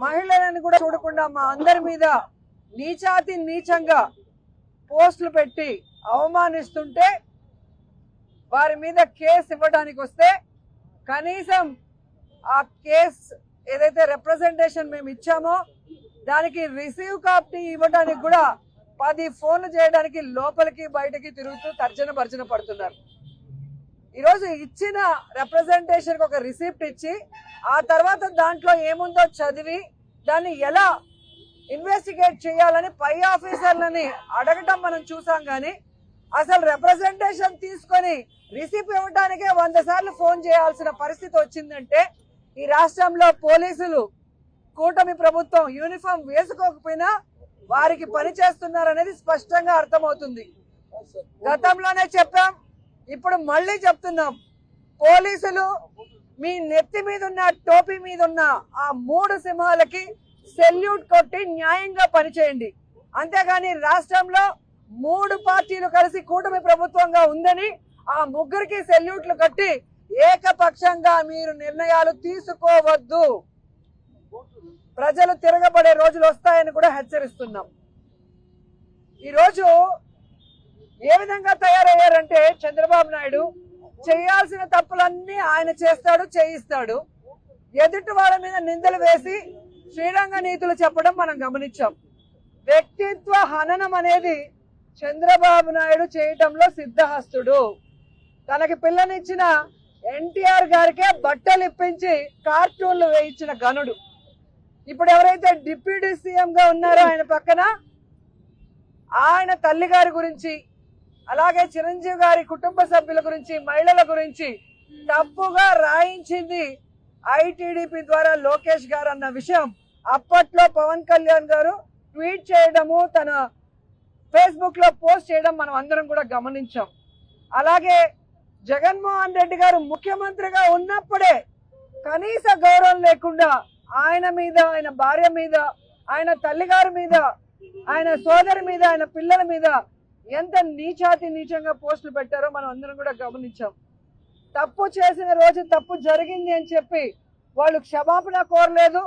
మహిళలను కూడా చూడకుండా మా అందరి మీద నీచాతి నీచంగా పోస్టులు పెట్టి అవమానిస్తుంటే వారి మీద కేసు ఇవ్వడానికి వస్తే కనీసం ఆ కేసు ఏదైతే రిప్రజెంటేషన్ మేము ఇచ్చామో దానికి రిసీవ్ కాపీ ఇవ్వడానికి కూడా 10 ఫోన్లు చేయడానికి లోపలికి బయటకి తిరుగుతూ తర్జన భర్జన పడుతున్నారు. ఈరోజు ఇచ్చిన రిప్రజెంటేషన్కి ఒక రిసిప్ట్ ఇచ్చి ఆ తర్వాత దాంట్లో ఏముందో చదివి దాన్ని ఎలా ఇన్వెస్టిగేట్ చేయాలని పై ఆఫీసర్లని అడగటం మనం చూసాం. కానీ అసలు రిప్రజెంటేషన్ తీసుకొని రిసిప్ట్ ఇవ్వడానికే 100 సార్లు ఫోన్ చేయాల్సిన పరిస్థితి వచ్చిందంటే ఈ రాష్ట్రంలో పోలీసులు కూటమి ప్రభుత్వం యూనిఫామ్ వేసుకోకపోయినా వారికి పని చేస్తున్నారనేది స్పష్టంగా అర్థమవుతుంది. గతంలోనే చెప్పాం, ఇప్పుడు మళ్ళీ చెప్తున్నాం, పోలీసులు మీ నెత్తి మీద ఉన్న టోపీ మీద ఉన్న ఆ 3 సింహాలకి సెల్యూట్ కొట్టి న్యాయంగా పనిచేయండి. అంతేగాని రాష్ట్రంలో 3 పార్టీలు కలిసి కూటమి ప్రభుత్వంగా ఉందని ఆ 3కి సెల్యూట్లు కట్టి ఏకపక్షంగా మీరు నిర్ణయాలు తీసుకోవద్దు. ప్రజలు తిరగబడే రోజులు వస్తాయని కూడా హెచ్చరిస్తున్నాం. ఈరోజు ఏ విధంగా తయారయ్యారంటే చంద్రబాబు నాయుడు చేయాల్సిన తప్పులన్నీ ఆయన చేస్తాడు, చేయిస్తాడు. ఎదుటి వాళ్ళ మీద నిందలు వేసి శ్రీరంగ నీతులు చెప్పడం మనం గమనించాం. వ్యక్తిత్వ హననం అనేది చంద్రబాబు నాయుడు చేయటంలో సిద్ధహస్తుడు. తనకి పిల్లనిచ్చిన ఎన్టీఆర్ గారికే బట్టలు ఇప్పించి కార్టూన్లు వేయించిన గనుడు. ఇప్పుడు ఎవరైతే డిప్యూటీ సీఎం గా ఉన్నారో ఆయన పక్కన ఆయన తల్లి గారి గురించి, అలాగే చిరంజీవి గారి కుటుంబ సభ్యుల గురించి, మహిళల గురించి తప్పుగా రాయించింది ఐటీడీపీ ద్వారా లోకేష్ గారు అన్న విషయం అప్పట్లో పవన్ కళ్యాణ్ గారు ట్వీట్ చేయడము, తన ఫేస్బుక్ లో పోస్ట్ చేయడం మనం అందరం కూడా గమనించాం. అలాగే జగన్మోహన్ రెడ్డి గారు ముఖ్యమంత్రిగా ఉన్నప్పుడే కనీస గౌరవం లేకుండా ఆయన మీద, ఆయన భార్య మీద, ఆయన తల్లిగారి మీద, ఆయన సోదరి మీద, ఆయన పిల్లల మీద ఎంత నీచాతి నీచంగా పోస్టులు పెట్టారో మనం అందరం కూడా గమనించాం. తప్పు చేసిన రోజు తప్పు జరిగింది అని చెప్పి వాళ్ళు క్షమాపణ కోరలేదు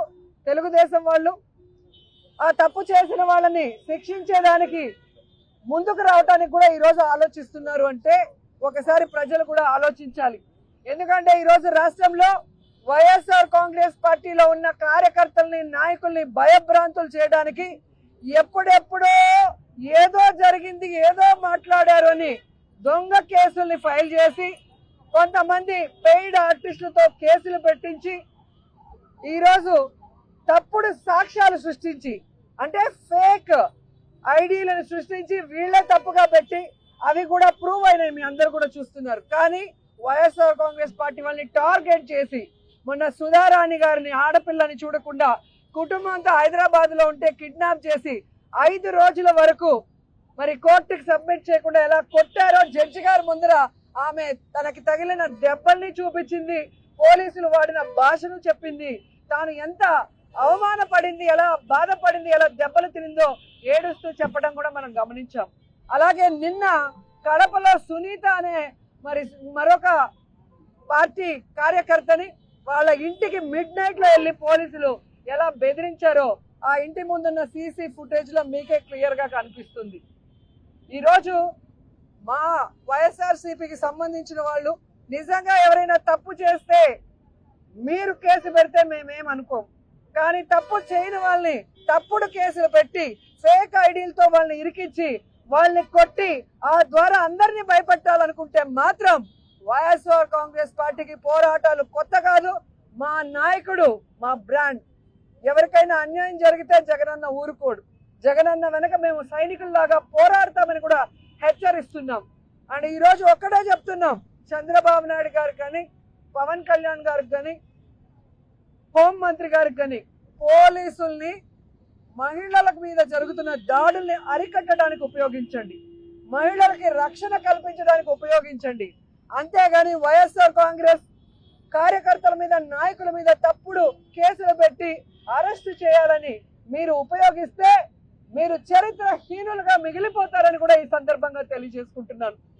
తెలుగుదేశం వాళ్ళు. ఆ తప్పు చేసిన వాళ్ళని శిక్షించేదానికి ముందుకు రావడానికి కూడా ఈరోజు ఆలోచిస్తున్నారు అంటే ఒకసారి ప్రజలు కూడా ఆలోచించాలి. ఎందుకంటే ఈరోజు రాష్ట్రంలో వైఎస్ఆర్ కాంగ్రెస్ పార్టీలో ఉన్న కార్యకర్తల్ని, నాయకుల్ని భయభ్రాంతులు చేయడానికి ఎప్పుడెప్పుడో ఏదో జరిగింది, ఏదో మాట్లాడారు అని దొంగ కేసుల్ని ఫైల్ చేసి కొంతమంది పెయిడ్ ఆర్టిస్టులతో కేసులు పెట్టించి ఈరోజు తప్పుడు సాక్ష్యాలు సృష్టించి, అంటే ఫేక్ ఐడీలను సృష్టించి వీళ్ళే తప్పుగా పెట్టి అవి కూడా ప్రూవ్ అయినాయి, మీ అందరు కూడా చూస్తున్నారు. కానీ వైఎస్ఆర్ కాంగ్రెస్ పార్టీ వాళ్ళని టార్గెట్ చేసి మొన్న సుధారాణి గారిని, ఆడపిల్లని చూడకుండా కుటుంబంతో హైదరాబాద్ లో ఉంటే కిడ్నాప్ చేసి 5 రోజుల వరకు మరి కోర్టుకి సబ్మిట్ చేయకుండా ఎలా కొట్టారో జడ్జి గారి ముందర ఆమె తనకి తగిలిన దెబ్బల్ని చూపించింది, పోలీసులు వాడిన భాషను చెప్పింది, తాను ఎంత అవమానపడింది, ఎలా బాధపడింది, ఎలా దెబ్బలు తినిందో ఏడుస్తూ చెప్పడం కూడా మనం గమనించాం. అలాగే నిన్న కడపలో సునీత అనే మరొక పార్టీ కార్యకర్తని వాళ్ళ ఇంటికి మిడ్ నైట్ లో వెళ్ళి పోలీసులు ఎలా బెదిరించారో ఆ ఇంటి ముందున్న సీసీ ఫుటేజ్ లో మీకే క్లియర్ గా కనిపిస్తుంది. ఈరోజు మా వైఎస్ఆర్సీపీకి సంబంధించిన వాళ్ళు నిజంగా ఎవరైనా తప్పు చేస్తే మీరు కేసు పెడితే మేమేమనుకోం. కానీ తప్పు చేయని వాళ్ళని తప్పుడు కేసులు పెట్టి ఫేక్ ఐడీలతో వాళ్ళని ఇరికించి వాళ్ళని కొట్టి ఆ ద్వారా అందరినీ భయపెట్టాలనుకుంటే మాత్రం వైఎస్ఆర్ కాంగ్రెస్ పార్టీకి పోరాటాలు కొత్త కాదు. మా నాయకుడు, మా బ్రాండ్. ఎవరికైనా అన్యాయం జరిగితే జగనన్న ఊరుకోడు. జగనన్న వెనక మేము సైనికుల్లాగా పోరాడతామని కూడా హెచ్చరిస్తున్నాం. అండ్ ఈరోజు ఒక్కడే చెప్తున్నాం, చంద్రబాబు నాయుడు గారికి కానీ, పవన్ కళ్యాణ్ గారికి కానీ, హోంమంత్రి గారికి కానీ పోలీసుల్ని మహిళల మీద జరుగుతున్న దాడుల్ని అరికట్టడానికి ఉపయోగించండి, మహిళలకి రక్షణ కల్పించడానికి ఉపయోగించండి. అంతేగాని వైఎస్ఆర్ కాంగ్రెస్ కార్యకర్తల మీద, నాయకుల మీద తప్పుడు కేసులు పెట్టి అరెస్టు చేయాలని మీరు ఉపయోగిస్తే మీరు చరిత్రహీనులుగా మిగిలిపోతారని కూడా ఈ సందర్భంగా తెలియజేసుకుంటున్నాను.